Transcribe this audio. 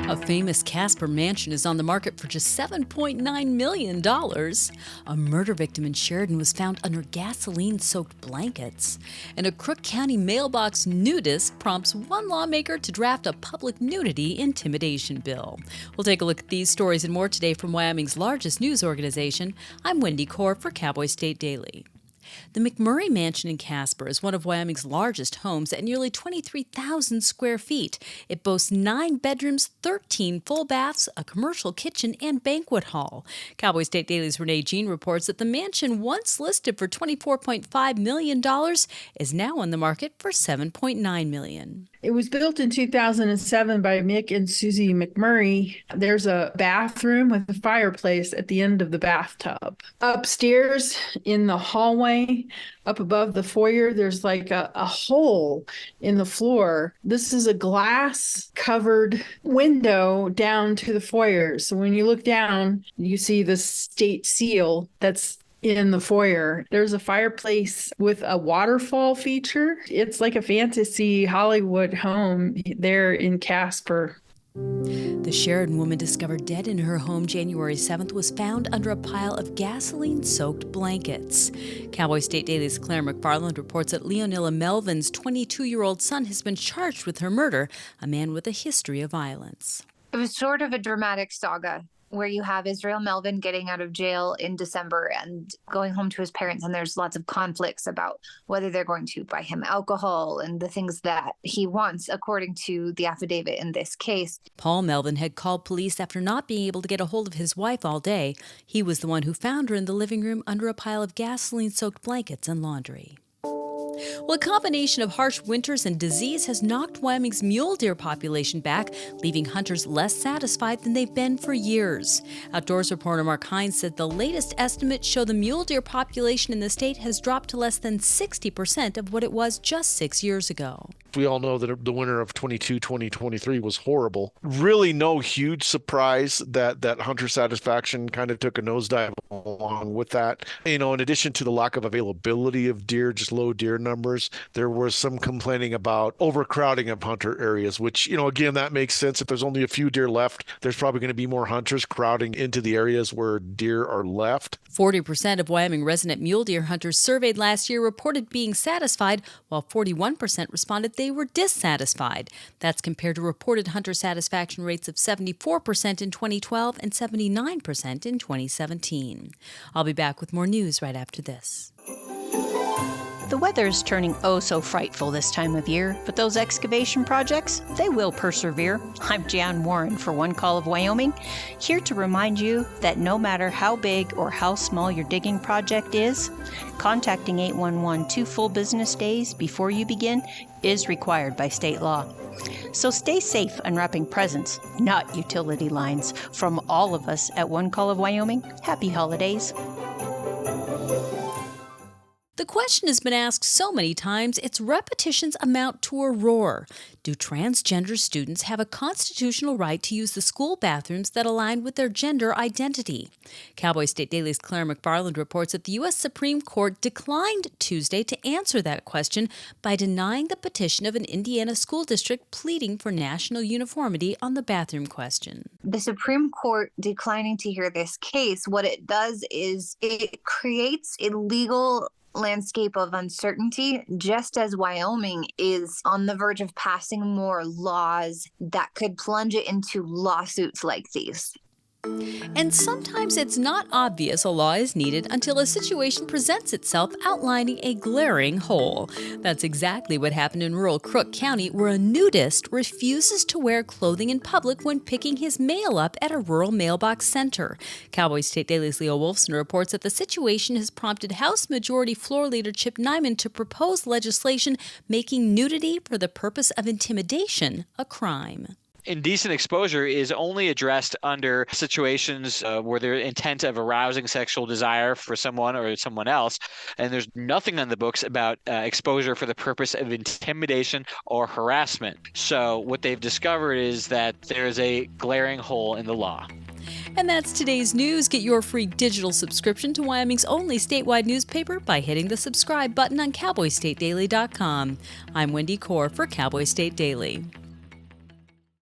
A famous Casper mansion is on the market for just $7.9 million. A murder victim in Sheridan was found under gasoline-soaked blankets. And a Crook County mailbox nudist prompts one lawmaker to draft a public nudity intimidation bill. We'll take a look at these stories and more today from Wyoming's largest news organization. I'm Wendy Core for Cowboy State Daily. The McMurray Mansion in Casper is one of Wyoming's largest homes at nearly 23,000 square feet. It boasts 9 bedrooms, 13 full baths, a commercial kitchen, and banquet hall. Cowboy State Daily's Renee Jean reports that the mansion, once listed for $24.5 million, is now on the market for $7.9 million. It was built in 2007 by Mick and Susie McMurray. There's a bathroom with a fireplace at the end of the bathtub. Upstairs in the hallway, up above the foyer, there's like a hole in the floor. This is a glass-covered window down to the foyer. So when you look down, you see the state seal that's in the foyer. There's a fireplace with a waterfall feature. It's like a fantasy Hollywood home there in Casper. The Sheridan woman discovered dead in her home January 7th was found under a pile of gasoline-soaked blankets. Cowboy State Daily's Claire McFarland reports that Leonilla Melvin's 22-year-old son has been charged with her murder, a man with a history of violence. It was sort of a dramatic saga where you have Israel Melvin getting out of jail in December and going home to his parents, and there's lots of conflicts about whether they're going to buy him alcohol and the things that he wants, according to the affidavit in this case. Paul Melvin had called police after not being able to get a hold of his wife all day. He was the one who found her in the living room under a pile of gasoline-soaked blankets and laundry. Well, a combination of harsh winters and disease has knocked Wyoming's mule deer population back, leaving hunters less satisfied than they've been for years. Outdoors reporter Mark Hines said the latest estimates show the mule deer population in the state has dropped to less than 60% of what it was just 6 years ago. We all know that the winter of 2023 was horrible. Really no huge surprise that hunter satisfaction kind of took a nosedive along with that. In addition to the lack of availability of deer, just low deer numbers, there was some complaining about overcrowding of hunter areas, which, again, that makes sense. If there's only a few deer left, there's probably going to be more hunters crowding into the areas where deer are left. 40% of Wyoming resident mule deer hunters surveyed last year reported being satisfied, while 41% responded they were dissatisfied. That's compared to reported hunter satisfaction rates of 74% in 2012 and 79% in 2017. I'll be back with more news right after this. The weather's turning oh so frightful this time of year, but those excavation projects, they will persevere. I'm Jan Warren for One Call of Wyoming, here to remind you that no matter how big or how small your digging project is, contacting 811 2 full business days before you begin is required by state law. So stay safe unwrapping presents, not utility lines. From all of us at One Call of Wyoming, happy holidays. The question has been asked so many times, its repetitions amount to a roar. Do transgender students have a constitutional right to use the school bathrooms that align with their gender identity? Cowboy State Daily's Claire McFarland reports that the U.S. Supreme Court declined Tuesday to answer that question by denying the petition of an Indiana school district pleading for national uniformity on the bathroom question. The Supreme Court declining to hear this case, what it does is it creates a legal landscape of uncertainty, just as Wyoming is on the verge of passing more laws that could plunge it into lawsuits like these. And sometimes it's not obvious a law is needed until a situation presents itself outlining a glaring hole. That's exactly what happened in rural Crook County, where a nudist refuses to wear clothing in public when picking his mail up at a rural mailbox center. Cowboy State Daily's Leo Wolfson reports that the situation has prompted House Majority Floor Leader Chip Nyman to propose legislation making nudity for the purpose of intimidation a crime. Indecent exposure is only addressed under situations where there's intent of arousing sexual desire for someone or someone else, and there's nothing on the books about exposure for the purpose of intimidation or harassment. So what they've discovered is that there's a glaring hole in the law. And that's today's news. Get your free digital subscription to Wyoming's only statewide newspaper by hitting the subscribe button on CowboyStateDaily.com. I'm Wendy Core for Cowboy State Daily.